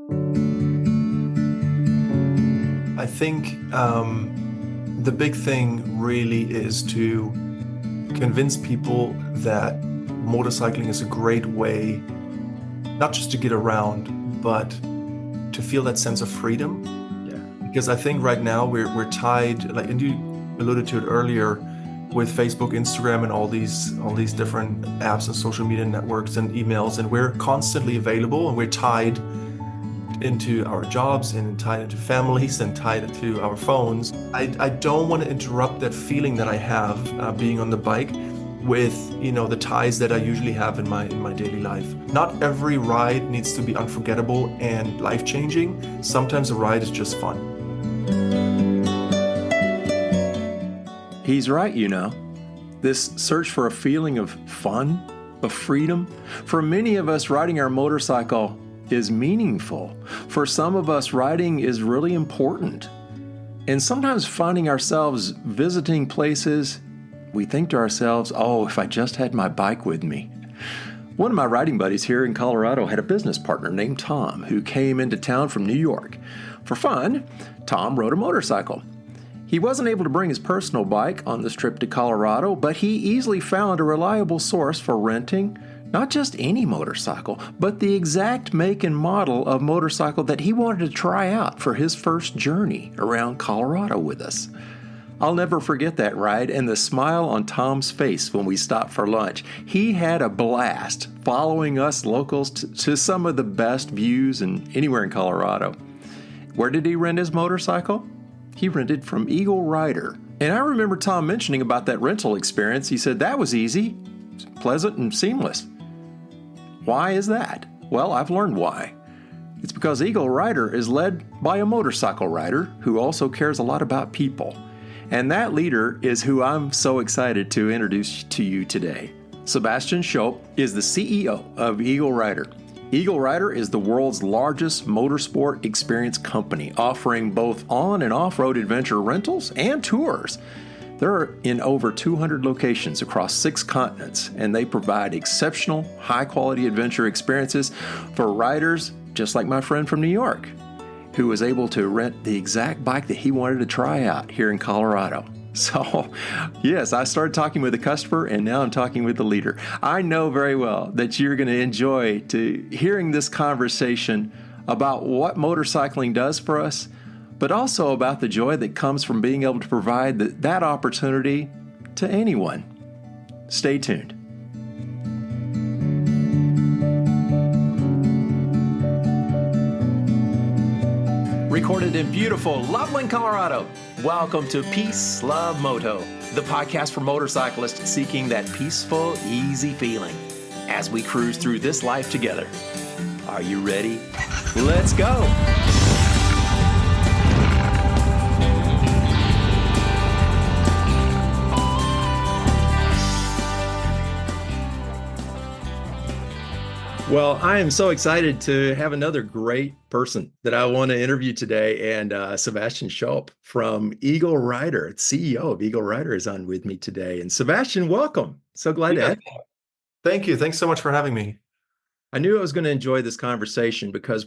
I think the big thing really is to convince people that motorcycling is a great way, not just to get around, but to feel that sense of freedom. Yeah. Because I think right now we're tied, like, and you alluded to it earlier, with Facebook, Instagram, and all these different apps and social media networks and emails, and we're constantly available, and we're tied into our jobs and tied into families and tied into our phones. I don't want to interrupt that feeling that I have being on the bike with the ties that I usually have in my daily life. Not every ride needs to be unforgettable and life-changing. Sometimes a ride is just fun. He's right, This search for a feeling of fun, of freedom, for many of us, riding our motorcycle is meaningful. For some of us, riding is really important. And sometimes finding ourselves visiting places, we think to ourselves, oh, if I just had my bike with me. One of my riding buddies here in Colorado had a business partner named Tom who came into town from New York. For fun, Tom rode a motorcycle. He wasn't able to bring his personal bike on this trip to Colorado, but he easily found a reliable source for renting not just any motorcycle, but the exact make and model of motorcycle that he wanted to try out for his first journey around Colorado with us. I'll never forget that ride and the smile on Tom's face when we stopped for lunch. He had a blast following us locals to some of the best views anywhere in Colorado. Where did he rent his motorcycle? He rented from EagleRider. And I remember Tom mentioning about that rental experience. He said that was easy, pleasant, and seamless. Why is that? Well, I've learned why. It's because EagleRider is led by a motorcycle rider who also cares a lot about people. And that leader is who I'm so excited to introduce to you today. Sebastian Schoepe is the CEO of EagleRider. EagleRider is the world's largest motorsport experience company, offering both on- and off-road adventure rentals and tours. They're in over 200 locations across 6 continents, and they provide exceptional, high-quality adventure experiences for riders just like my friend from New York, who was able to rent the exact bike that he wanted to try out here in Colorado. So, yes, I started talking with the customer, and now I'm talking with the leader. I know very well that you're going to enjoy hearing this conversation about what motorcycling does for us, but also about the joy that comes from being able to provide that opportunity to anyone. Stay tuned. Recorded in beautiful Loveland, Colorado. Welcome to Peace, Love, Moto, the podcast for motorcyclists seeking that peaceful, easy feeling as we cruise through this life together. Are you ready? Let's go! Well, I am so excited to have another great person that I want to interview today. And Sebastian Schoepe from EagleRider, CEO of EagleRider, is on with me today. And Sebastian, welcome. So glad to have you. Thank you. Thanks so much for having me. I knew I was going to enjoy this conversation because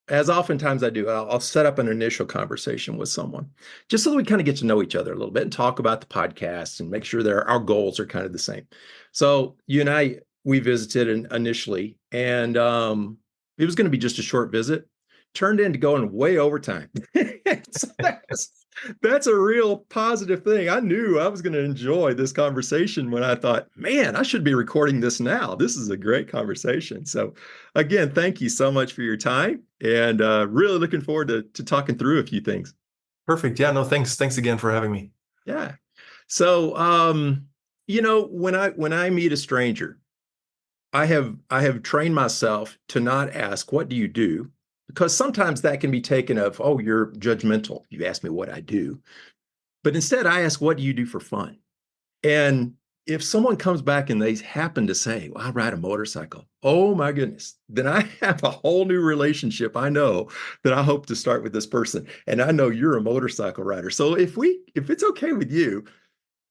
as oftentimes I do, I'll set up an initial conversation with someone just so that we kind of get to know each other a little bit and talk about the podcast and make sure that our goals are kind of the same. So you and I, we visited initially, and it was going to be just a short visit. Turned into going way overtime. So that's a real positive thing. I knew I was going to enjoy this conversation when I thought, man, I should be recording this now. This is a great conversation. So again, thank you so much for your time, and really looking forward to talking through a few things. Perfect. Yeah, no, thanks. Thanks again for having me. Yeah. So, when I meet a stranger, I have trained myself to not ask, what do you do? Because sometimes that can be taken of, oh, you're judgmental. You ask me what I do. But instead, I ask, what do you do for fun? And if someone comes back and they happen to say, well, I ride a motorcycle, oh my goodness, then I have a whole new relationship. I know that I hope to start with this person. And I know you're a motorcycle rider. So if it's okay with you,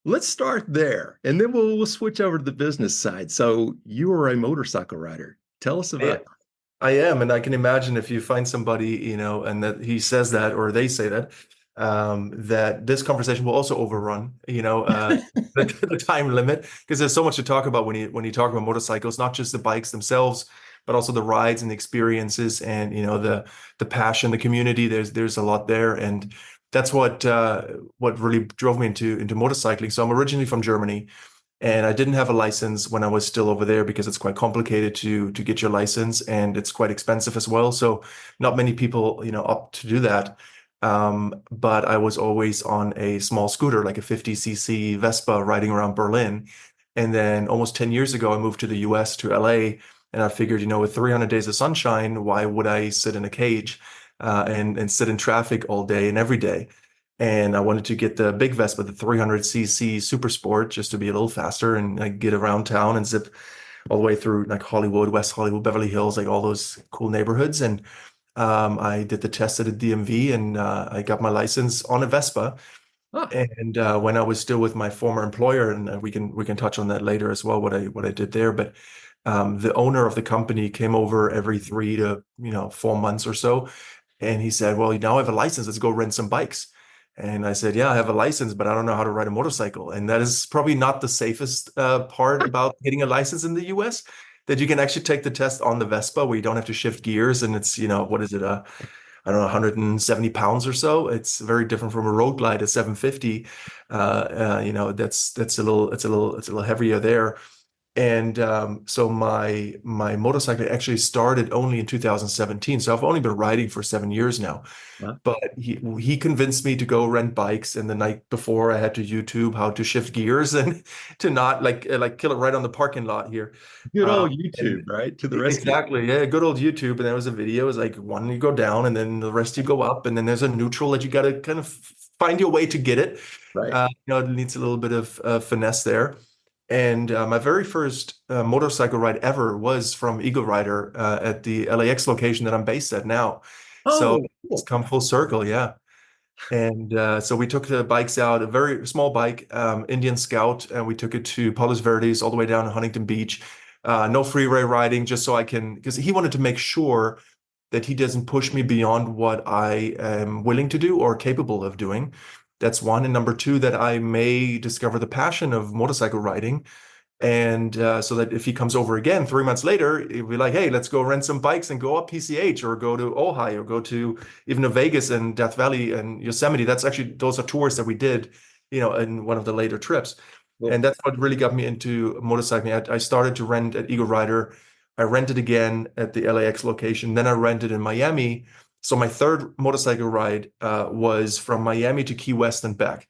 let's start there, and then we'll switch over to the business side. So you are a motorcycle rider. Tell us about it. I am, and I can imagine if you find somebody, and that he says that or they say that, that this conversation will also overrun, the time limit because there's so much to talk about when you talk about motorcycles, not just the bikes themselves, but also the rides and the experiences and the passion, the community. There's a lot there, and that's what really drove me into motorcycling. So I'm originally from Germany. And I didn't have a license when I was still over there because it's quite complicated to get your license and it's quite expensive as well. So not many people, opt to do that. But I was always on a small scooter, like a 50cc Vespa riding around Berlin. And then almost 10 years ago, I moved to the US, to LA. And I figured, with 300 days of sunshine, why would I sit in a cage and sit in traffic all day and every day? And I wanted to get the big Vespa, the 300cc Super Sport, just to be a little faster and like get around town and zip all the way through like Hollywood, West Hollywood, Beverly Hills, like all those cool neighborhoods. And I did the test at a DMV and I got my license on a Vespa. Huh. And when I was still with my former employer, and we can touch on that later as well, what I did there. But the owner of the company came over every 3 to 4 months or so, and he said, "Well, now I have a license. Let's go rent some bikes." And I said, "Yeah, I have a license, but I don't know how to ride a motorcycle." And that is probably not the safest part about getting a license in the US, that you can actually take the test on the Vespa where you don't have to shift gears, and it's what is it? I don't know, 170 pounds or so. It's very different from a road glide at 750. That's it's a little heavier there. And so my motorcycle actually started only in 2017. So I've only been riding for 7 years now. Huh? But he convinced me to go rent bikes, and the night before I had to YouTube how to shift gears and to not like kill it right on the parking lot here. Good Um, old YouTube, and right? To the rescue. exactly, yeah, good old YouTube. And there was a video. It was like one you go down, and then the rest you go up, and then there's a neutral that you got to kind of find your way to get it. Right. It needs a little bit of finesse there. And my very first motorcycle ride ever was from EagleRider at the LAX location that I'm based at now. So Oh, it's cool. come full circle, yeah. And so we took the bikes out, a very small bike, Indian Scout, and we took it to Palos Verdes all the way down to Huntington Beach. No freeway riding, just so I can, because he wanted to make sure that he doesn't push me beyond what I am willing to do or capable of doing. That's one. And number two, that I may discover the passion of motorcycle riding, and so that if he comes over again 3 months later, he'll be like, "Hey, let's go rent some bikes and go up PCH or go to Ojai or go to even to Vegas and Death Valley and Yosemite." That's actually, those are tours that we did, in one of the later trips. Well, And that's what really got me into motorcycling. I started to rent at EagleRider. I rented again at the LAX location. Then I rented in Miami. So my third motorcycle ride was from Miami to Key West and back.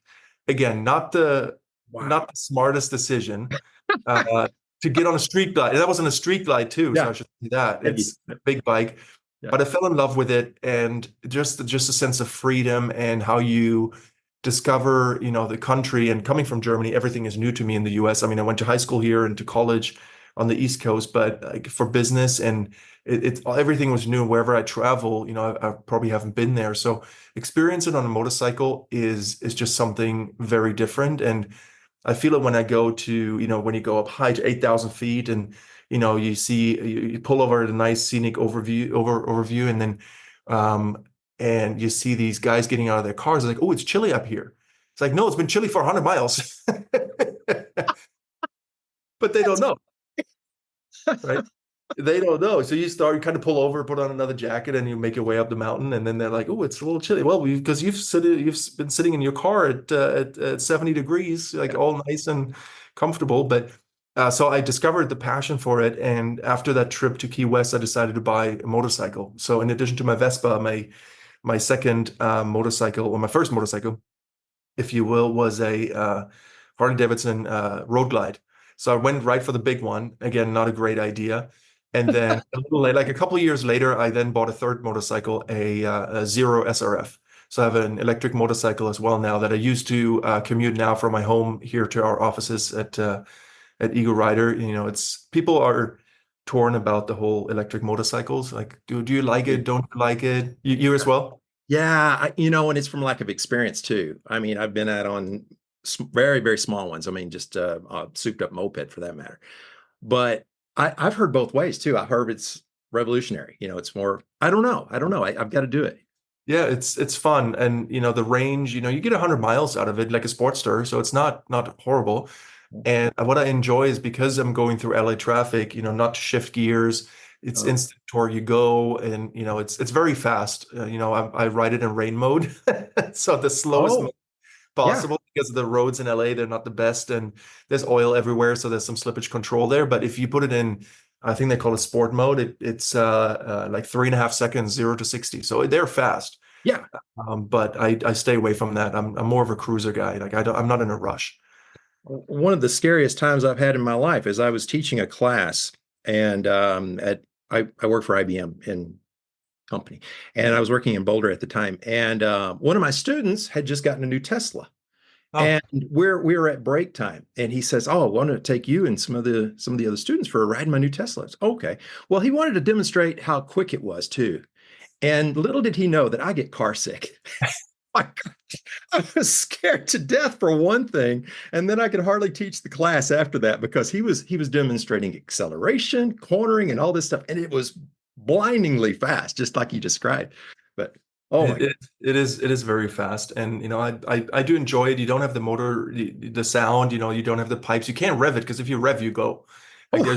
Again, wow. not the smartest decision uh, to get on a street glide. And that was on a street glide too, so Yeah. I should say that. Heavy. It's a big bike, Yeah. but I fell in love with it, and just a sense of freedom and how you discover, the country. And coming from Germany, everything is new to me in the US. I mean, I went to high school here and to college on the East Coast, but like for business, and everything was new. Wherever I travel, I probably haven't been there. So experience it on a motorcycle is just something very different. And I feel it when I go to, when you go up high to 8,000 feet, and, you see, you pull over at a nice scenic overview, and then, and you see these guys getting out of their cars. It's like, "Oh, it's chilly up here." It's like, "No, it's been chilly for 100 miles." But they don't That's know, right? They don't know. So you kind of pull over, put on another jacket, and you make your way up the mountain, and then they're like, "Oh, it's a little chilly." Well, because you've been sitting in your car at 70 degrees, like yeah. all nice and comfortable. But so I discovered the passion for it, and after that trip to Key West, I decided to buy a motorcycle. So in addition to my Vespa, my second motorcycle, or my first motorcycle, if you will, was a Harley Davidson Road Glide. So I went right for the big one. Again, not a great idea. And then a little late, like a couple of years later, I then bought a third motorcycle, a Zero SRF. So I have an electric motorcycle as well now that I used to commute now from my home here to our offices at EagleRider. It's people are torn about the whole electric motorcycles. Like, do you like it? Don't you like it? You as well? Yeah, and it's from lack of experience too. I mean, I've been out on very, very small ones. I mean, just a souped up moped for that matter. But I've heard both ways too. I heard revolutionary. It's more, I don't know. I don't know. I've got to do it. Yeah, it's fun, and the range, you get 100 miles out of it like a Sportster, so it's not horrible. And what I enjoy is because I'm going through LA traffic, not to shift gears. It's Oh, instant to where you go, and it's very fast. I ride it in rain mode, so the slowest oh, mode yeah. possible because the roads in LA, they're not the best, and there's oil everywhere, so there's some slippage control there. But if you put it in, I think they call it sport mode, it's like 3.5 seconds, 0 to 60. So they're fast. Yeah. But I stay away from that. I'm more of a cruiser guy. Like I'm not in a rush. One of the scariest times I've had in my life is I was teaching a class, and I work for IBM in company, and I was working in Boulder at the time. And one of my students had just gotten a new Tesla, Oh, and we were at break time, and he says, "Oh, I want to take you and some of the other students for a ride in my new Tesla." I said, okay. Well, he wanted to demonstrate how quick it was too, and little did he know that I get car sick. My gosh, I was scared to death for one thing, and then I could hardly teach the class after that because he was demonstrating acceleration, cornering, and all this stuff, and it was blindingly fast, just like you described. But oh my It, God. it it is very fast, and I do enjoy it. You don't have the motor, the sound. You don't have the pipes. You can't rev it because if you rev, you go. Like Oh,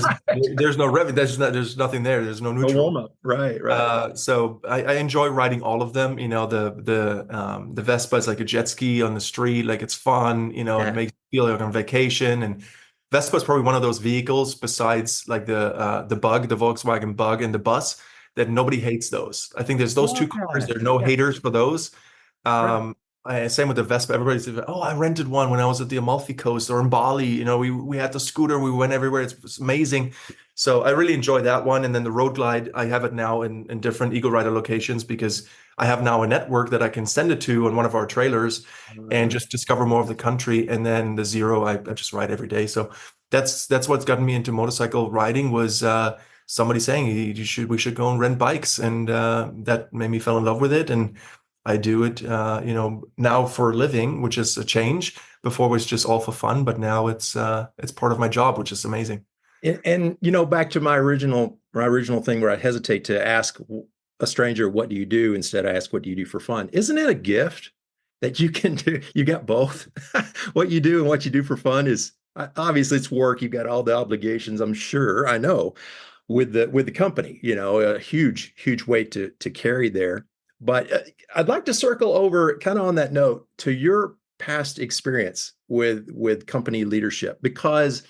there's no revving. There's nothing there. There's no no warm neutral. up. Right, right. So I enjoy riding all of them. The Vespa is like a jet ski on the street. Like it's fun. It Yeah. makes you feel like on vacation. And Vespa is probably one of those vehicles besides like the Bug, the Volkswagen Bug, and the bus that nobody hates those. I think there's those two cars. Yeah. There are no Yeah. haters for those. Right. Same with the Vespa. Everybody's like, oh, I rented one when I was at the Amalfi Coast or in Bali. We had the scooter. We went everywhere. It's amazing. So I really enjoy that one. And then the Road Glide, I have it now in different EagleRider locations because I have now a network that I can send it to on one of our trailers and just discover more of the country. And then the Zero, I just ride every day. So that's what's gotten me into motorcycle riding was somebody saying we should go and rent bikes, and that made me fall in love with it. And I do it, now for a living, which is a change. Before it was just all for fun, but now it's part of my job, which is amazing. And back to my original thing where I hesitate to ask a stranger, what do you do, instead I ask, what do you do for fun? Isn't it a gift that you can do? You got both. What you do and what you do for fun is obviously it's work. You've got all the obligations, I'm sure, I know, with the company, a huge weight to carry there. But I'd like to circle over kind of on that note to your past experience with company leadership, because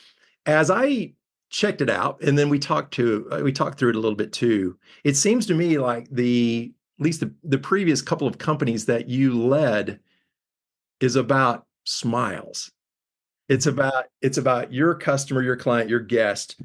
as I checked it out, and then we talked through it a little bit too. It seems to me like at least the previous couple of companies that you led is about smiles. It's about your customer, your client, your guest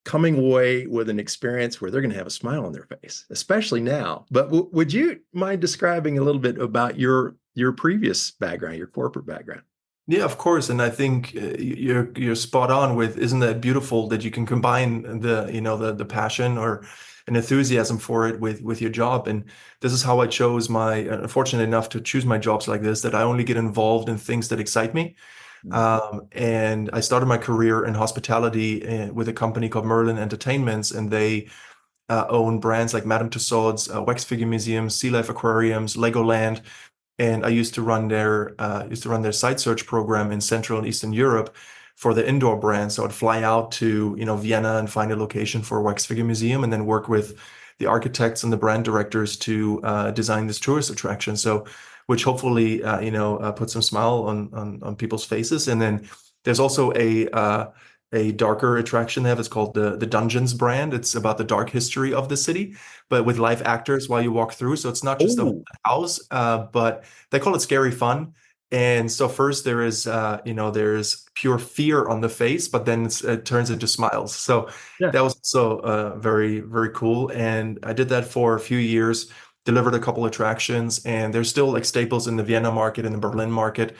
coming away with an experience where they're going to have a smile on their face, especially now. But would you mind describing a little bit about your previous background, your corporate background? Yeah, of course. And I think you're spot on with, isn't that beautiful that you can combine the passion or an enthusiasm for it with your job. And this is how I chose fortunate enough to choose my jobs like this, that I only get involved in things that excite me. And I started my career in hospitality with a company called Merlin Entertainments, and they own brands like Madame Tussauds, Wax Figure Museums, Sea Life Aquariums, Legoland. And I used to run their site search program in Central and Eastern Europe for the indoor brands. So I'd fly out to Vienna and find a location for a wax figure museum, and then work with the architects and the brand directors to design this tourist attraction. So, which hopefully put some smile on people's faces. And then there's also a darker attraction they have. It's called the Dungeons brand. It's about the dark history of the city, but with live actors while you walk through. So it's not just a Oh, house, but they call it scary fun. And so first there's pure fear on the face, but then it turns into smiles. So yeah. that was also very, very cool. And I did that for a few years, delivered a couple attractions, and there's still like staples in the Vienna market and the Berlin market.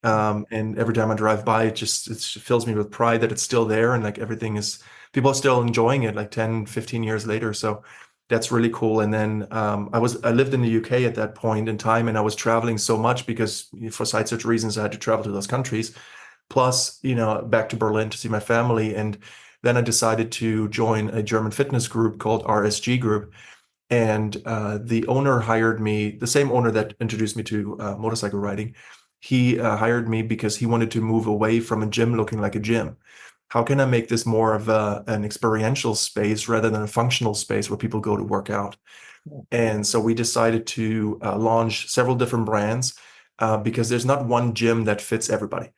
And every time I drive by, it fills me with pride that it's still there, and like people are still enjoying it like 10, 15 years later. So that's really cool. And then I lived in the UK at that point in time, and I was traveling so much because for site search reasons, I had to travel to those countries. Plus, back to Berlin to see my family. And Then I decided to join a German fitness group called RSG Group. And the owner hired me, the same owner that introduced me to motorcycle riding. He hired me because he wanted to move away from a gym looking like a gym. How can I make this more of an experiential space rather than a functional space where people go to work out? And so we decided to launch several different brands because there's not one gym that fits everybody.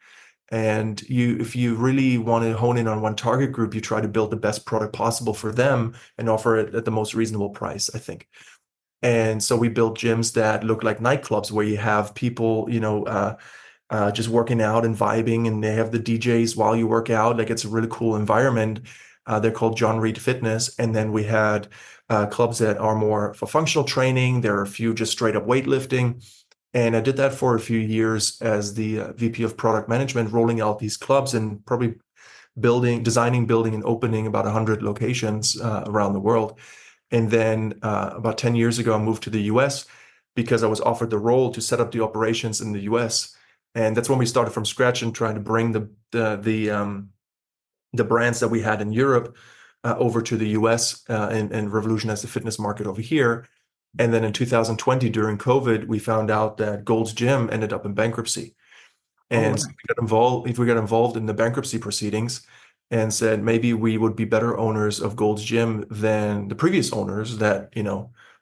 And if you really want to hone in on one target group, you try to build the best product possible for them and offer it at the most reasonable price, I think. And so we built gyms that look like nightclubs where you have people, just working out and vibing, and they have the DJs while you work out. Like it's a really cool environment. They're called John Reed Fitness. And then we had clubs that are more for functional training. There are a few just straight up weightlifting. And I did that for a few years as the VP of product management, rolling out these clubs and probably designing, building, and opening about 100 locations around the world. And then about 10 years ago, I moved to the US because I was offered the role to set up the operations in the US. And that's when we started from scratch and trying to bring the brands that we had in Europe over to the US and revolutionize the fitness market over here. And then in 2020, during COVID, we found out that Gold's Gym ended up in bankruptcy. Oh, And wow. so we got involved in the bankruptcy proceedings and said maybe we would be better owners of Gold's Gym than the previous owners that,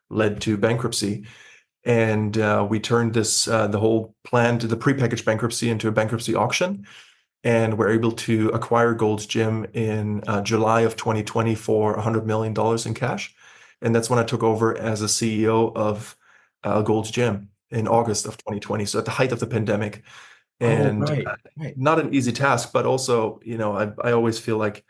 led to bankruptcy. And we turned the whole plan to the prepackaged bankruptcy into a bankruptcy auction. And we're able to acquire Gold's Gym in July of 2020 for $100 million in cash. And that's when I took over as a CEO of Gold's Gym in August of 2020. So at the height of the pandemic. Oh, And right, right. not an easy task, but also, I always feel like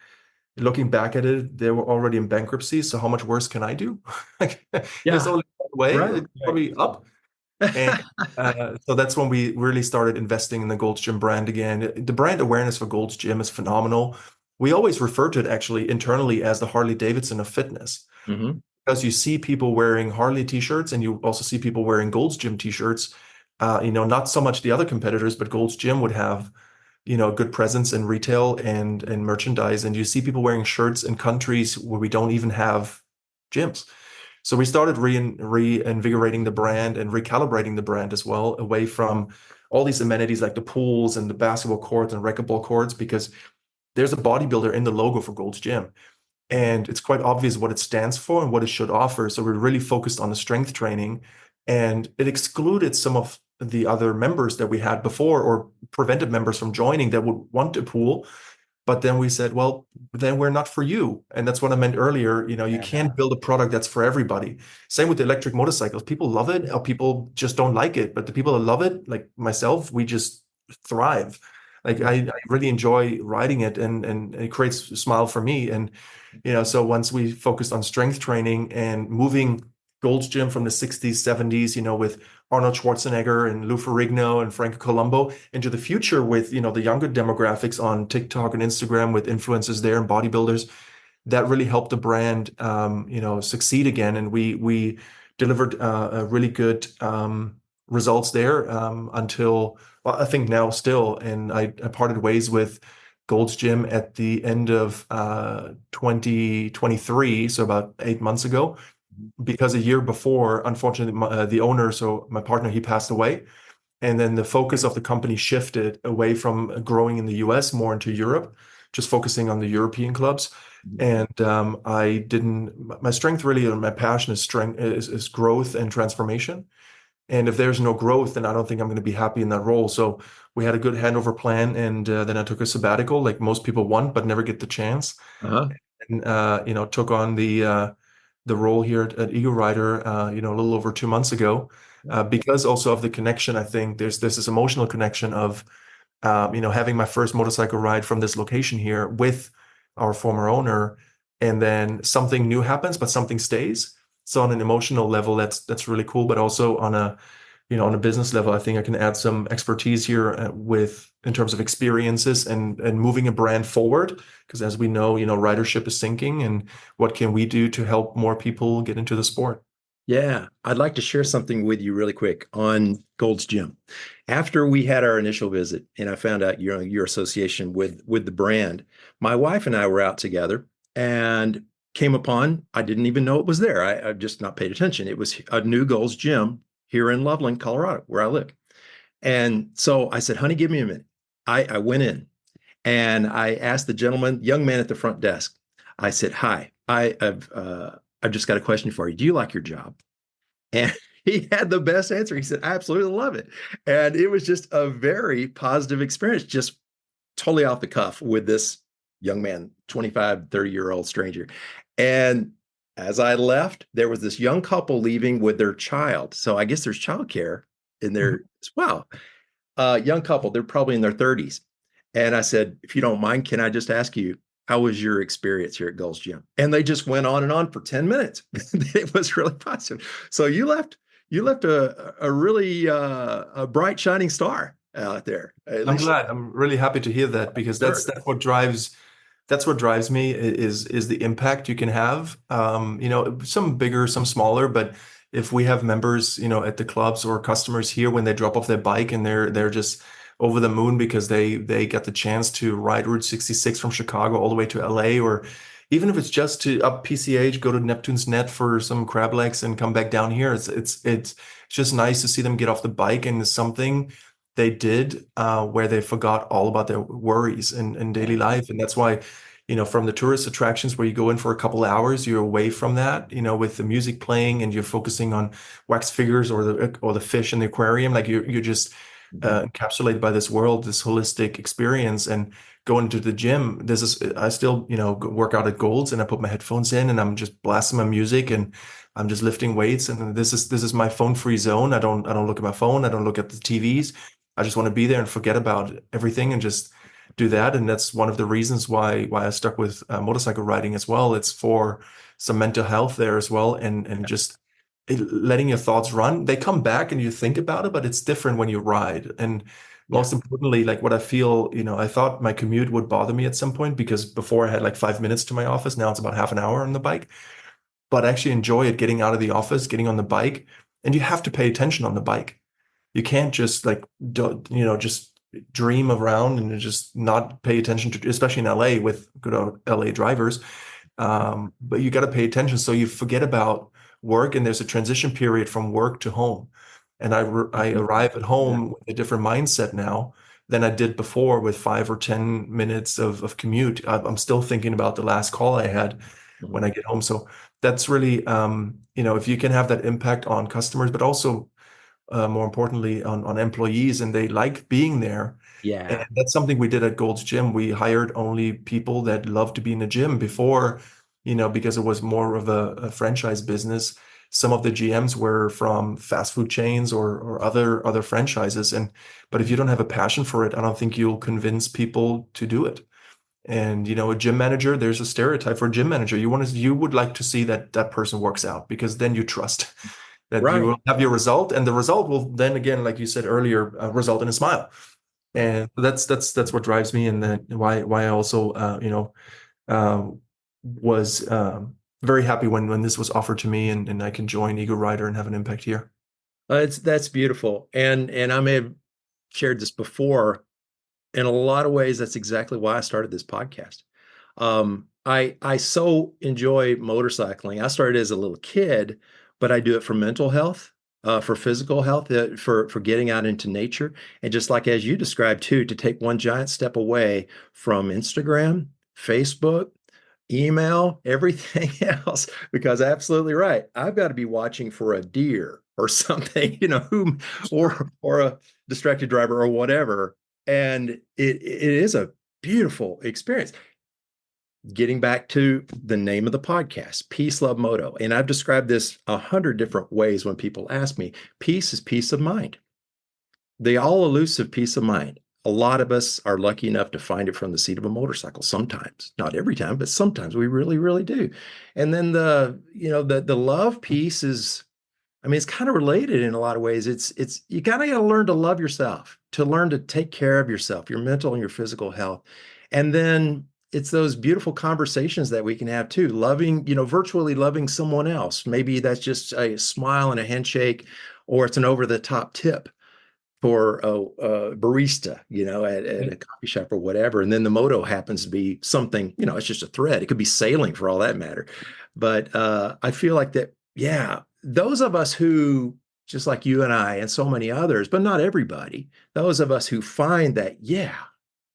looking back at it, they were already in bankruptcy. So how much worse can I do? Like, there's Yeah, only one way, right, it's probably up. And right. so that's when we really started investing in the Gold's Gym brand again. The brand awareness for Gold's Gym is phenomenal. We always refer to it actually internally as the Harley Davidson of fitness Hmm. because you see people wearing Harley t-shirts and you also see people wearing Gold's Gym t-shirts. Not so much the other competitors, but Gold's Gym would have, good presence in retail and merchandise. And you see people wearing shirts in countries where we don't even have gyms. So we started reinvigorating the brand and recalibrating the brand as well, away from all these amenities like the pools and the basketball courts and racquetball courts, because there's a bodybuilder in the logo for Gold's Gym. And it's quite obvious what it stands for and what it should offer. So we're really focused on the strength training, and it excluded some of the other members that we had before or prevented members from joining that would want a pool. But then we said, well, then we're not for you. And that's what I meant earlier. You Yeah. can't build a product that's for everybody. Same with the electric motorcycles. People love it, or people just don't like it. But the people that love it, like myself, we just thrive. Like I really enjoy riding it, and it creates a smile for me. And so once we focused on strength training and moving Gold's Gym from the 60s, 70s, with Arnold Schwarzenegger and Lou Ferrigno and Frank Colombo into the future with, the younger demographics on TikTok and Instagram with influencers there and bodybuilders, that really helped the brand, succeed again. And we delivered a really good results there until, well, I think now still. And I parted ways with Gold's Gym at the end of 2023, so about 8 months ago, because a year before, unfortunately, the owner, so my partner, he passed away. And then the focus of the company shifted away from growing in the US more into Europe, just focusing on the European clubs. And my strength really, and my passion is growth and transformation. And if there's no growth, then I don't think I'm going to be happy in that role. So we had a good handover plan, and then I took a sabbatical, like most people want, but never get the chance. Uh-huh. And took on the role here at EagleRider, a little over 2 months ago, because also of the connection. I think there's this emotional connection of having my first motorcycle ride from this location here with our former owner, and then something new happens, but something stays. So on an emotional level, that's really cool. But also on a business level, I think I can add some expertise here in terms of experiences and moving a brand forward. Because as we know, ridership is sinking, and what can we do to help more people get into the sport? Yeah, I'd like to share something with you really quick on Gold's Gym. After we had our initial visit and I found out your association with the brand, my wife and I were out together and came upon, I didn't even know it was there. I just not paid attention. It was a new Gold's Gym here in Loveland, Colorado, where I live. And so I said, honey, give me a minute. I went in and I asked the gentleman, young man at the front desk, I said, hi, I've just got a question for you. Do you like your job? And he had the best answer. He said, I absolutely love it. And it was just a very positive experience, just totally off the cuff with this young man, 25, 30-year-old stranger. And as I left, there was this young couple leaving with their child. So I guess there's childcare in Mhm. there as well. Young couple, they're probably in their 30s. And I said, if you don't mind, can I just ask you, how was your experience here at Gold's Gym? And they just went on and on for 10 minutes. It was really positive. So you left a really a bright shining star out there. At I'm least glad. I'm really happy to hear that because sure. that's what drives me is the impact you can have. Some bigger, some smaller, but if we have members, at the clubs or customers here when they drop off their bike and they're just over the moon because they get the chance to ride Route 66 from Chicago all the way to LA, or even if it's just to up PCH, go to Neptune's Net for some crab legs and come back down here. It's just nice to see them get off the bike, and it's something they did where they forgot all about their worries in daily life. And that's why, from the tourist attractions where you go in for a couple hours, you're away from that, with the music playing and you're focusing on wax figures or the fish in the aquarium. Like you're just Mhm. encapsulated by this world, this holistic experience. And going to the gym, I still, work out at Gold's and I put my headphones in and I'm just blasting my music and I'm just lifting weights. And this is my phone-free zone. I don't look at my phone. I don't look at the TVs. I just want to be there and forget about everything and just do that. And that's one of the reasons why I stuck with motorcycle riding as well. It's for some mental health there as well, and just letting your thoughts run. They come back and you think about it, but it's different when you ride. And Yeah. most importantly, like what I feel, I thought my commute would bother me at some point because before I had like 5 minutes to my office. Now it's about half an hour on the bike. But I actually enjoy it, getting out of the office, getting on the bike, and you have to pay attention on the bike. You can't just like just dream around and just not pay attention to, especially in LA with good old LA drivers. But you got to pay attention so you forget about work, and there's a transition period from work to home. And I Mhm. arrive at Yeah. home with a different mindset now than I did before with 5 or 10 minutes of commute. I'm still thinking about the last call I had when Mhm. I get home. So that's really, if you can have that impact on customers, but also more importantly on employees, and they like being there. And Yeah. that's something we did at Gold's Gym. We hired only people that love to be in the gym before, because it was more of a franchise business. Some of the GMs were from fast food chains or other franchises. But if you don't have a passion for it, I don't think you'll convince people to do it. And a gym manager, there's a stereotype for a gym manager. You would like to see that person works out because then you trust that you Right. will have your result, and the result will then again, like you said earlier, result in a smile. Right. And that's what drives me, and then why I also uh, was very happy when this was offered to me, and I can join EagleRider and have an impact here. It's that's beautiful. And I may have shared this before. In a lot of ways, that's exactly why I started this podcast. I so enjoy motorcycling. I started as a little kid, but I do it for mental health, for physical health, for getting out into nature, and just like as you described too, to take one giant step away from Instagram, Facebook, email, everything else. Because absolutely right, I've got to be watching for a deer or something, whom or a distracted driver or whatever, and it is a beautiful experience. Getting back to the name of the podcast, Peace, Love, Moto. And I've described this 100 different ways when people ask me. Peace is peace of mind, the all elusive peace of mind. A lot of us are lucky enough to find it from the seat of a motorcycle sometimes, not every time, but sometimes we really, really do. And then the love piece is, I mean, it's kind of related in a lot of ways. It's you kind of got to learn to love yourself, to learn to take care of yourself, your mental and your physical health. And then it's those beautiful conversations that we can have too, loving, virtually loving someone else. Maybe that's just a smile and a handshake, or it's an over the top tip for a barista, at a coffee shop or whatever. And then the Moto happens to be something, it's just a thread. It could be sailing for all that matter. But I feel like that, yeah, those of us who, just like you and I and so many others, but not everybody, those of us who find that, yeah,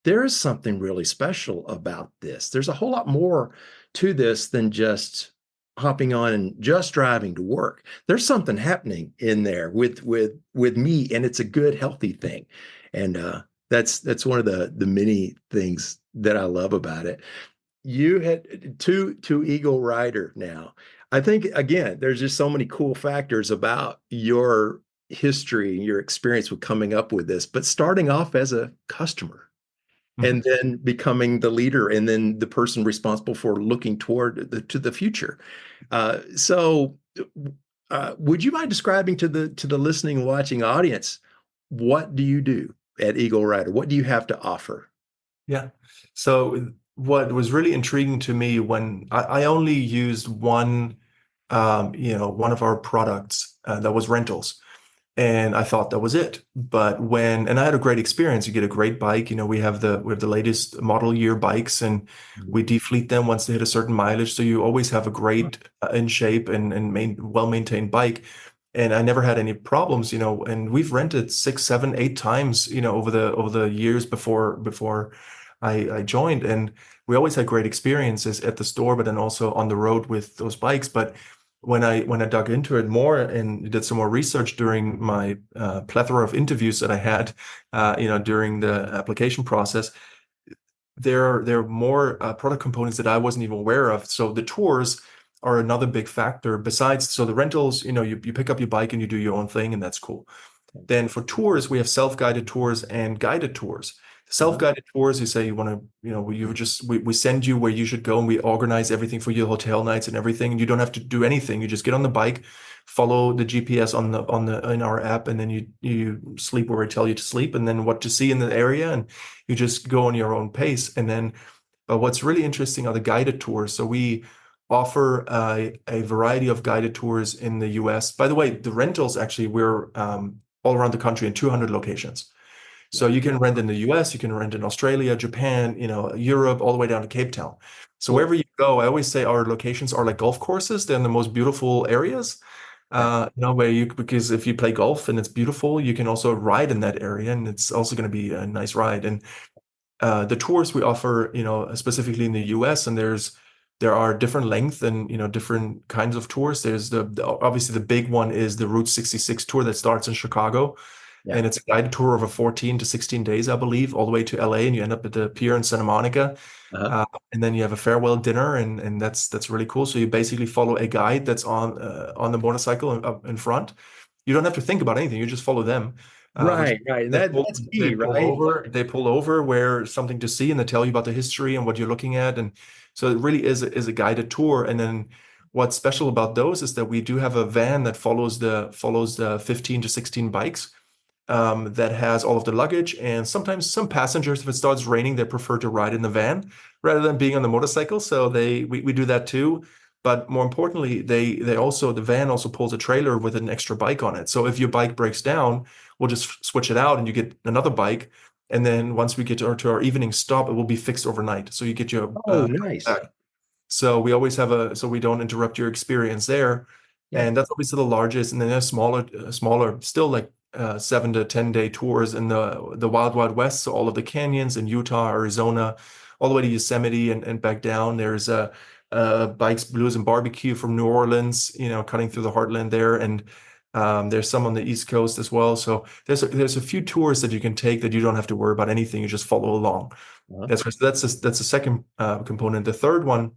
there is something really special about this. There's a whole lot more to this than just hopping on and just driving to work. There's something happening in there with me, and it's a good, healthy thing. And that's one of the many things that I love about it. You had to EagleRider now. I think again, there's just so many cool factors about your history and your experience with coming up with this, but starting off as a customer and then becoming the leader and then the person responsible for looking to the future. So would you mind describing to the listening and watching audience, what do you do at EagleRider? What do you have to offer? Yeah. So what was really intriguing to me when I only used one of our products that was rentals. And I thought that was it. But and I had a great experience. You get a great bike. We have the latest model year bikes, and we defleet them once they hit a certain mileage. So you always have a great in shape and well maintained bike. And I never had any problems, and we've rented 6, 7, 8 times, over the years before I joined. And we always had great experiences at the store, but then also on the road with those bikes. But when I dug into it more and did some more research during my plethora of interviews that I had, during the application process, there are more product components that I wasn't even aware of. So the tours are another big factor. Besides, so the rentals, you pick up your bike and you do your own thing, and that's cool. Then for tours, we have self-guided tours and guided tours. Self-guided tours, you say you want to, we send you where you should go, and we organize everything for your hotel nights and everything. And you don't have to do anything. You just get on the bike, follow the GPS in our app, and then you sleep where we tell you to sleep, and then what to see in the area, and you just go on your own pace. And then, but what's really interesting are the guided tours. So we offer a variety of guided tours in the US. By the way, the rentals actually, we're all around the country in 200 locations. So you can rent in the US, you can rent in Australia, Japan, Europe, all the way down to Cape Town. So wherever you go, I always say our locations are like golf courses. They're in the most beautiful areas. Because if you play golf and it's beautiful, you can also ride in that area, and it's also going to be a nice ride. And the tours we offer, specifically in the US, and there are different length and different kinds of tours. There's obviously the big one is the Route 66 tour that starts in Chicago. Yeah. And it's a guided tour over 14 to 16 days, I believe, all the way to LA, and you end up at the pier in Santa Monica. And then you have a farewell dinner, and that's really cool. So you basically follow a guide that's on the motorcycle in front. You don't have to think about anything. You just follow them. Right. That's key, right? They pull over where something to see, and they tell you about the history and what you're looking at. And so it really is a guided tour. And then what's special about those is that we do have a van that follows the 15 to 16 bikes. That has all of the luggage, and sometimes some passengers, if it starts raining, they prefer to ride in the van rather than being on the motorcycle. So we do that too. But more importantly, the van also pulls a trailer with an extra bike on it. So if your bike breaks down, we'll just switch it out and you get another bike. And then once we get to our evening stop, it will be fixed overnight. So you get your nice. back. So we always have so we don't interrupt your experience there. Yeah. And that's obviously the largest. And then there's smaller, still like 7 to 10 day tours in the Wild Wild West. So all of the canyons in Utah, Arizona, all the way to Yosemite and back down. There's Bikes, Blues, and Barbecue from New Orleans, cutting through the heartland there. And there's some on the East Coast as well. So there's a few tours that you can take that you don't have to worry about anything. You just follow along. That's the second component. The third one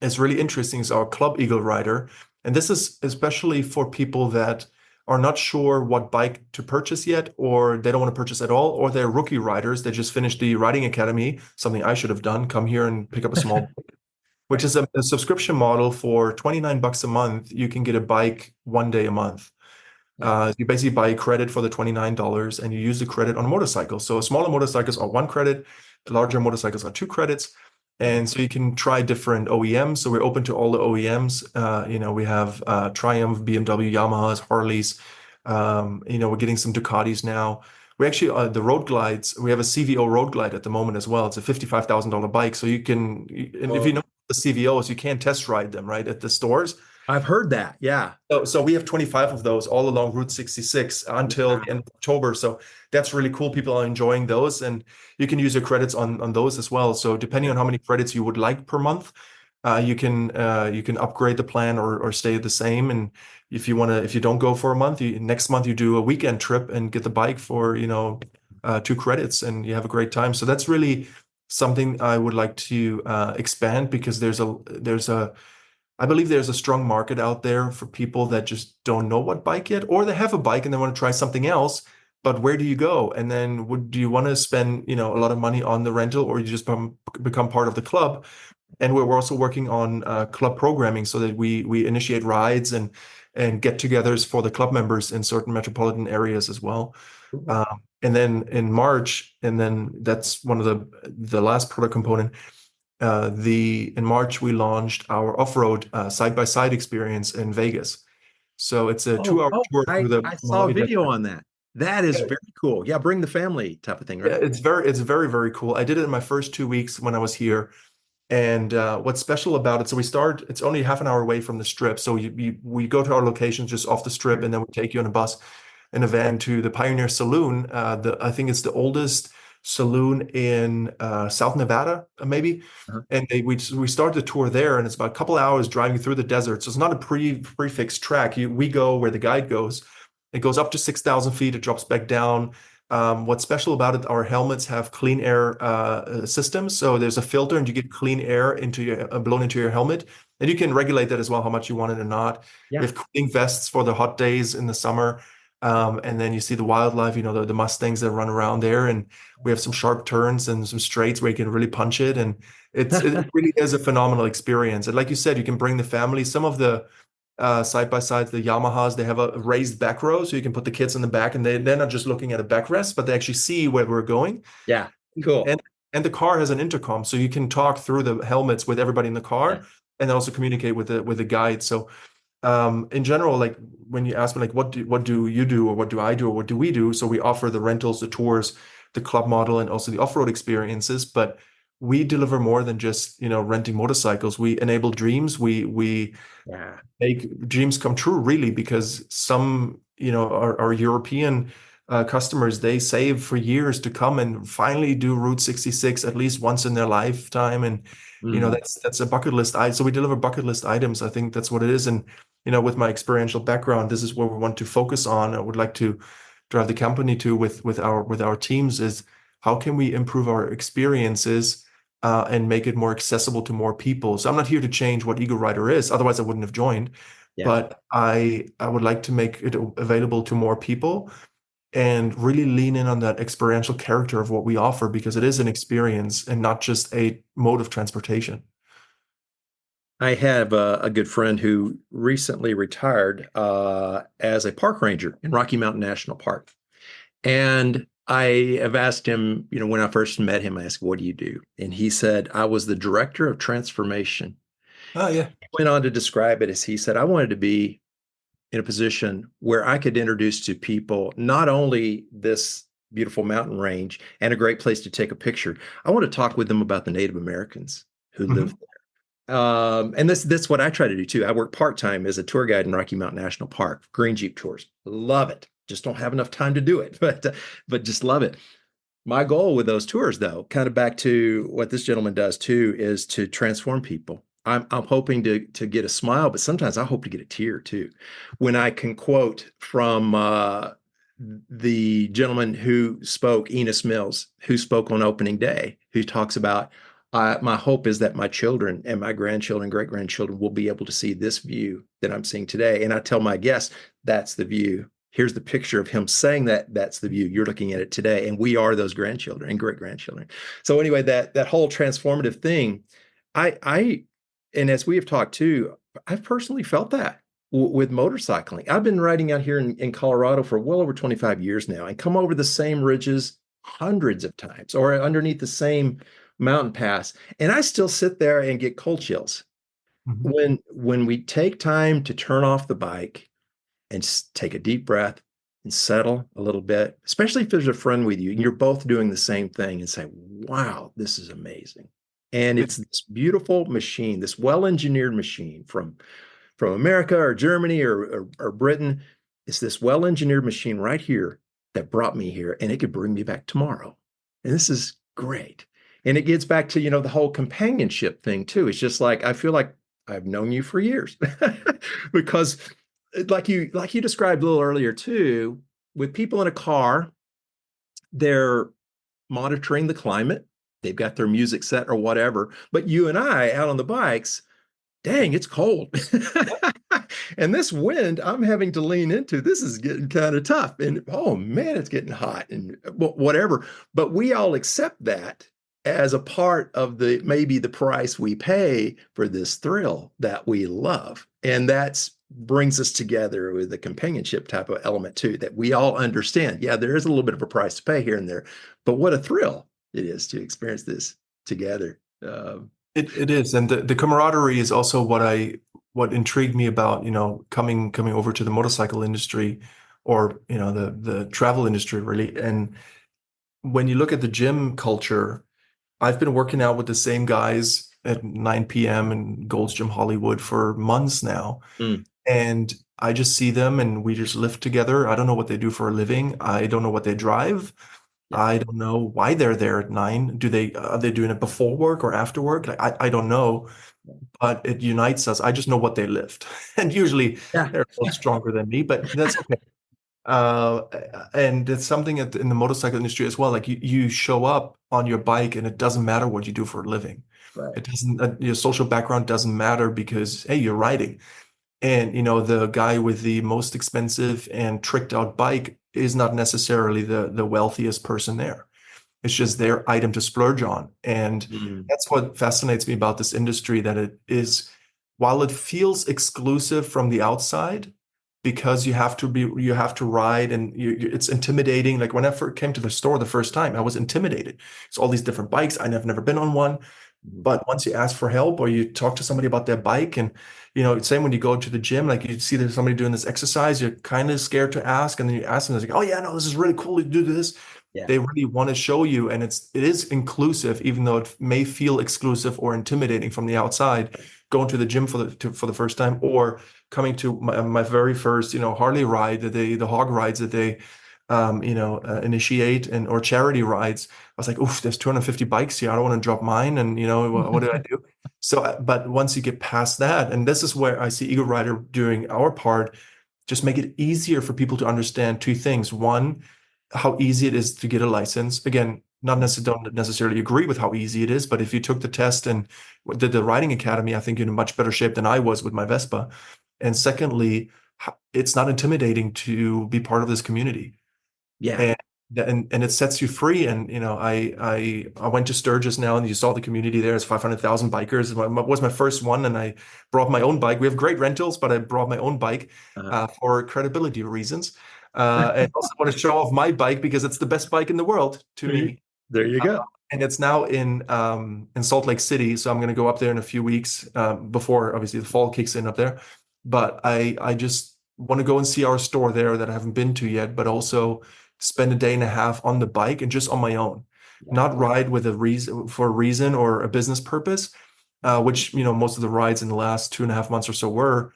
is really interesting, is our Club EagleRider. And this is especially for people that are not sure what bike to purchase yet, or they don't want to purchase at all, or they're rookie riders. They just finished the riding academy, something I should have done. Come here and pick up a small bike, which is a subscription model for $29 a month. You can get a bike one day a month. You basically buy credit for the $29 and you use the credit on a motorcycle. So smaller motorcycles are 1 credit, larger motorcycles are 2 credits. And so you can try different OEMs. So we're open to all the OEMs. We have Triumph, BMW, Yamahas, Harleys. We're getting some Ducatis now. We actually, the road glides, we have a CVO road glide at the moment as well. It's a $55,000 bike. So and if you know the CVOs, you can test ride them, right, at the stores. I've heard that. Yeah. So we have 25 of those all along Route 66 until the end of October. So that's really cool. People are enjoying those, and you can use your credits on those as well. So depending on how many credits you would like per month, you can upgrade the plan or stay the same. And if you don't go for a month, next month you do a weekend trip and get the bike for 2 credits, and you have a great time. So that's really something I would like to expand, because I believe there's a strong market out there for people that just don't know what bike yet, or they have a bike and they want to try something else. But where do you go? And then do you want to spend, a lot of money on the rental, or you just become part of the club? And we're also working on club programming, so that we initiate rides and get-togethers for the club members in certain metropolitan areas as well. And then in March, and then that's one of the last product component. In March, we launched our off-road side-by-side experience in Vegas. So it's a 2-hour tour through the I saw a Mojave video Desert. on that. That is Yeah, very cool. Yeah, bring the family type of thing, yeah, right? it's very, very cool. I did it in my first 2 weeks when I was here. And what's special about it, so it's only half an hour away from the strip. So we go to our locations just off the strip, and then we take you on a bus in a van to the Pioneer Saloon. I think it's the oldest saloon in South Nevada, maybe. Uh-huh. And we start the tour there, and it's about a couple hours driving through the desert. So it's not a prefixed track. We go where the guide goes. It goes up to 6,000 feet. It drops back down. What's special about it, our helmets have clean air systems. So there's a filter, and you get clean air blown into your helmet. And you can regulate that as well, how much you want it or not. Yeah. We have cooling vests for the hot days in the summer. And then you see the wildlife, the Mustangs that run around there. And we have some sharp turns and some straights where you can really punch it. And it really is a phenomenal experience. And like you said, you can bring the family. Some of the side-by-sides, the Yamahas, they have a raised back row, so you can put the kids in the back, and they're not just looking at a backrest, but they actually see where we're going. Yeah. Cool. And the car has an intercom, so you can talk through the helmets with everybody in the car, Yeah. and also communicate with the guide. So in general, like when you ask me, like, what do you do, or what do I do, or what do we do? So we offer the rentals, the tours, the club model, and also the off-road experiences. But we deliver more than just renting motorcycles. We enable dreams. We Yeah. make dreams come true, really, because some our European customers, they save for years to come and finally do Route 66 at least once in their lifetime. And that's a bucket list item. So we deliver bucket list items. I think that's what it is. And with my experiential background, this is what we want to focus on. I would like to drive the company to with our teams, is how can we improve our experiences and make it more accessible to more people. So I'm not here to change what EagleRider is, otherwise I wouldn't have joined. Yeah. But I would like to make it available to more people, and really lean in on that experiential character of what we offer, because it is an experience and not just a mode of transportation. I have a good friend who recently retired as a park ranger in Rocky Mountain National Park. And I have asked him, when I first met him, I asked, what do you do? And he said, I was the director of transformation. Oh, yeah. He went on to describe it as, he said, I wanted to be in a position where I could introduce to people not only this beautiful mountain range and a great place to take a picture. I want to talk with them about the Native Americans who live there. And that's what I try to do too. I work part-time as a tour guide in Rocky Mountain National Park, green Jeep tours. Love it. Just don't have enough time to do it, but just love it. My goal with those tours, though, kind of back to what this gentleman does too, is to transform people. I'm hoping to get a smile, but sometimes I hope to get a tear too. When I can quote from the gentleman who spoke, Enos Mills, who spoke on opening day, who talks about, my hope is that my children and my grandchildren, great-grandchildren will be able to see this view that I'm seeing today. And I tell my guests, that's the view. Here's the picture of him saying that's the view. You're looking at it today. And we are those grandchildren and great-grandchildren. So anyway, that whole transformative thing, and as we have talked too, I've personally felt that with motorcycling. I've been riding out here in Colorado for well over 25 years now, and come over the same ridges hundreds of times, or underneath the same mountain pass, and I still sit there and get cold chills Mhm. when we take time to turn off the bike and take a deep breath and settle a little bit, especially if there's a friend with you and you're both doing the same thing, and say, wow, this is amazing. And It, it's this beautiful machine, this well-engineered machine from America or Germany or Britain. It's this well-engineered machine right here that brought me here, and it could bring me back tomorrow. And this is great. And it gets back to, the whole companionship thing too. It's just like, I feel like I've known you for years because like you described a little earlier too, with people in a car, they're monitoring the climate. They've got their music set or whatever. But you and I out on the bikes, dang, it's cold. And this wind I'm having to lean into, this is getting kind of tough. And oh man, it's getting hot and whatever. But we all accept that as a part of maybe the price we pay for this thrill that we love. And that's brings us together with the companionship type of element too, that we all understand. Yeah, there is a little bit of a price to pay here and there, but what a thrill it is to experience this together. it is, and the camaraderie is also what intrigued me about, coming over to the motorcycle industry, or the travel industry really. And when you look at the gym culture, I've been working out with the same guys at 9 p.m. in Gold's Gym Hollywood for months now. Mm. And I just see them and we just lift together. I don't know what they do for a living. I don't know what they drive. Yeah. I don't know why they're there at 9. Are they doing it before work or after work? Like, I don't know, but it unites us. I just know what they lift. And usually Yeah. they're a little stronger than me, but that's okay. Uh, and it's something in the motorcycle industry as well. Like you show up on your bike and it doesn't matter what you do for a living. Right. It doesn't, your social background doesn't matter because, hey, you're riding. And, the guy with the most expensive and tricked out bike is not necessarily the wealthiest person there. It's just their item to splurge on. And Mm. that's what fascinates me about this industry, that it is, while it feels exclusive from the outside, because you have to ride, and it's intimidating. Like when I first came to the store the first time, I was intimidated. It's all these different bikes. I've never been on one. But once you ask for help or you talk to somebody about their bike, and same when you go to the gym, like you see there's somebody doing this exercise, you're kind of scared to ask, and then you ask them, they're like, "Oh yeah, no, this is really cool to do this." Yeah. They really want to show you, and it is inclusive, even though it may feel exclusive or intimidating from the outside. Going to the gym for the first time, or coming to my very first Harley ride, the hog rides that they initiate, or charity rides. I was like, oof, there's 250 bikes here. I don't want to drop mine. And what do I do? So, but once you get past that, and this is where I see EagleRider doing our part, just make it easier for people to understand two things. One, how easy it is to get a license. Again, don't necessarily agree with how easy it is, but if you took the test and did the riding academy, I think you're in much better shape than I was with my Vespa. And secondly, it's not intimidating to be part of this community. Yeah. And and it sets you free. And I went to Sturgis now, and you saw the community there. It's 500,000 bikers. It was my first one, and I brought my own bike. We have great rentals, but I brought my own bike Uh-huh. for credibility reasons. And also want to show off my bike because it's the best bike in the world to There you, me. there you go. And it's now in Salt Lake City, so I'm going to go up there in a few weeks before obviously the fall kicks in up there. But I just want to go and see our store there that I haven't been to yet, but also spend a day and a half on the bike and just on my own, Yeah. not ride with a reason or a business purpose, which most of the rides in the last 2.5 months or so were,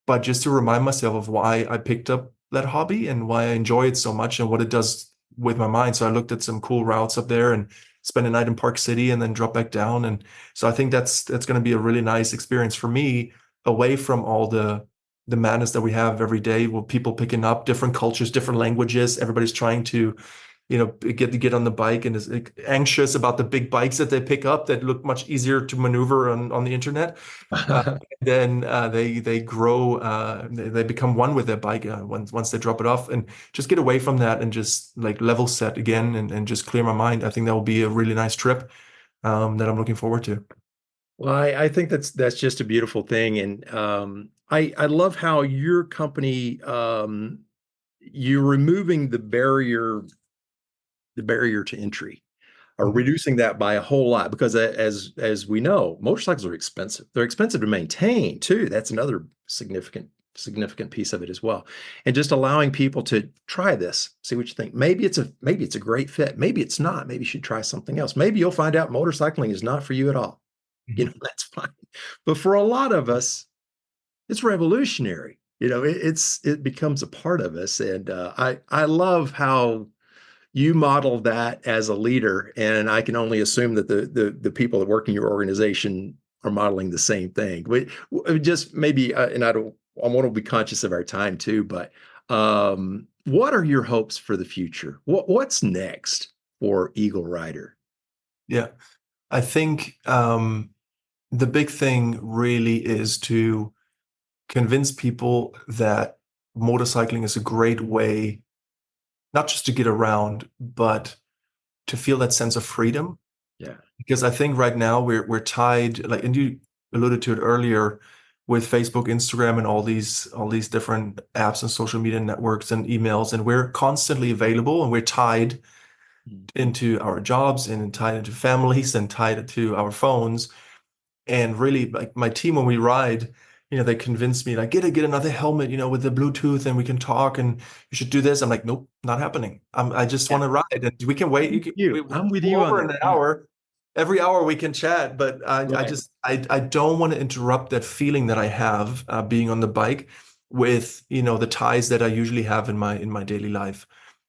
but just to remind myself of why I picked up that hobby and why I enjoy it so much and what it does with my mind. So I looked at some cool routes up there and spent a night in Park City and then drop back down. And so I think that's going to be a really nice experience for me, away from all the madness that we have every day with people picking up different cultures, different languages. Everybody's trying to get on the bike and is anxious about the big bikes that they pick up that look much easier to maneuver on the internet. Then they grow, they become one with their bike once they drop it off, and just get away from that and just like level set again, and just clear my mind. I think that will be a really nice trip that I'm looking forward to. Well, I think that's just a beautiful thing. And I love how your company, you're removing the barrier to entry. are reducing that by a whole lot because as we know, motorcycles are expensive. They're expensive to maintain too. That's another significant piece of it as well. And just allowing people to try this, see what you think. Maybe it's a great fit. Maybe it's not. Maybe you should try something else. Maybe you'll find out motorcycling is not for you at all. That's fine. But for a lot of us, it's revolutionary. It becomes a part of us. And I love how you model that as a leader, and I can only assume that the people that work in your organization are modeling the same thing. But just maybe, and I want to be conscious of our time too. But what are your hopes for the future? What's next for EagleRider? Yeah, I think the big thing really is to convince people that motorcycling is a great way, not just to get around, but to feel that sense of freedom. Yeah. Because I think right now we're tied, like, and you alluded to it earlier, with Facebook, Instagram, and all these different apps and social media networks and emails, and we're constantly available, and we're tied into our jobs and tied into families and tied into our phones. And really, like, my team, when we ride, they convince me, like, get another helmet, with the Bluetooth, and we can talk, and you should do this. I'm like, nope, not happening. I just want to ride, and we can wait. I'm with we'll you over on in that. an hour. Every hour we can chat, but Right. I don't want to interrupt that feeling that I have being on the bike with, the ties that I usually have in my daily life.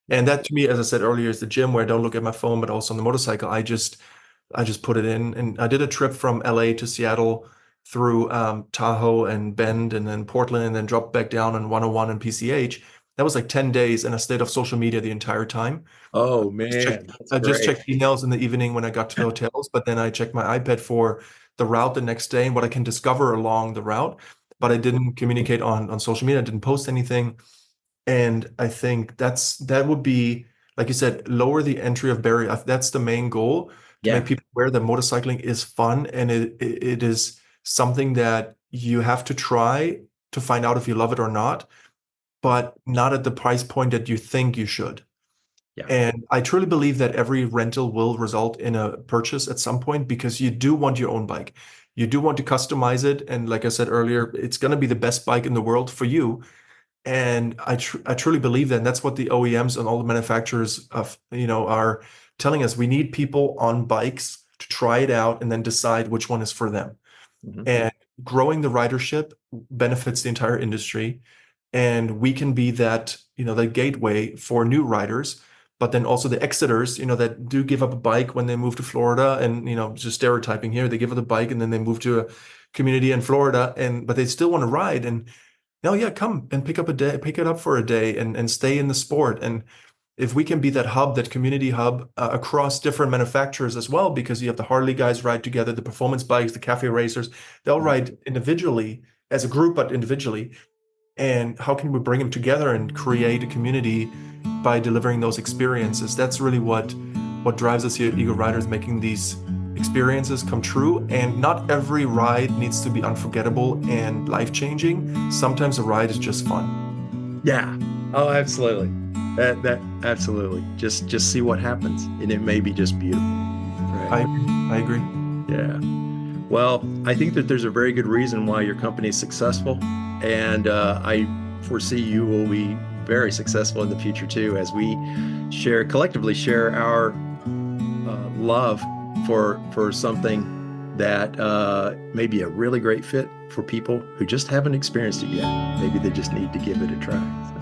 And that, to me, as I said earlier, is the gym, where I don't look at my phone, but also on the motorcycle, I just put it in. And I did a trip from LA to Seattle through Tahoe and Bend and then Portland, and then dropped back down on 101 and PCH. That was like 10 days, and I stayed off social media the entire time. Oh man, that's I just great. checked emails in the evening when I got to the hotels, but then I checked my iPad for the route the next day and what I can discover along the route. But I didn't communicate on social media. I didn't post anything. And I think that would be, like you said, lower the entry of barrier. That's the main goal, to Yeah. make people aware that motorcycling is fun, and it is something that you have to try to find out if you love it or not, but not at the price point that you think you should. Yeah. And I truly believe that every rental will result in a purchase at some point, because you do want your own bike. You do want to customize it. And like I said earlier, it's going to be the best bike in the world for you. And I truly believe that. And that's what the OEMs and all the manufacturers are telling us. We need people on bikes to try it out and then decide which one is for them. Mhm. And growing the ridership benefits the entire industry. And we can be that, the gateway for new riders, but then also the exiters, that do give up a bike when they move to Florida, and, just stereotyping here, they give up the bike and then they move to a community in Florida, but they still want to ride. And yeah, come and pick it up for a day and stay in the sport. And if we can be that hub, that community hub across different manufacturers as well, because you have the Harley guys ride together, the performance bikes, the cafe racers, they'll ride individually as a group, but individually. And how can we bring them together and create a community by delivering those experiences? That's really what drives us here at EagleRider, making these experiences come true. And not every ride needs to be unforgettable and life-changing. Sometimes a ride is just fun. Yeah. Oh, absolutely. That absolutely. Just see what happens, and it may be just beautiful. Right. I agree. Yeah. Well, I think that there's a very good reason why your company is successful, and I foresee you will be very successful in the future too, as we collectively share our love for something that may be a really great fit for people who just haven't experienced it yet. Maybe they just need to give it a try. So.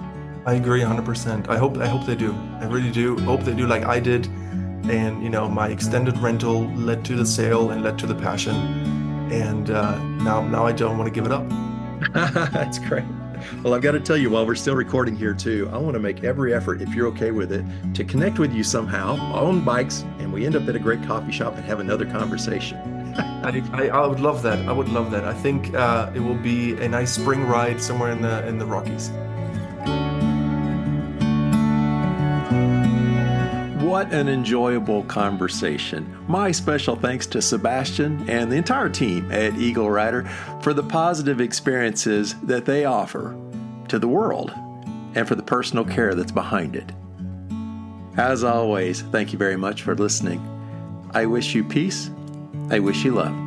I agree 100%. I hope they do. I really do. Hope they do, like I did. And, my extended rental led to the sale and led to the passion. And now I don't want to give it up. That's great. Well, I've got to tell you, while we're still recording here too, I want to make every effort, if you're okay with it, to connect with you somehow on bikes, and we end up at a great coffee shop and have another conversation. I would love that. I would love that. I think it will be a nice spring ride somewhere in the Rockies. What an enjoyable conversation. My special thanks to Sebastian and the entire team at EagleRider for the positive experiences that they offer to the world and for the personal care that's behind it. As always, thank you very much for listening. I wish you peace. I wish you love.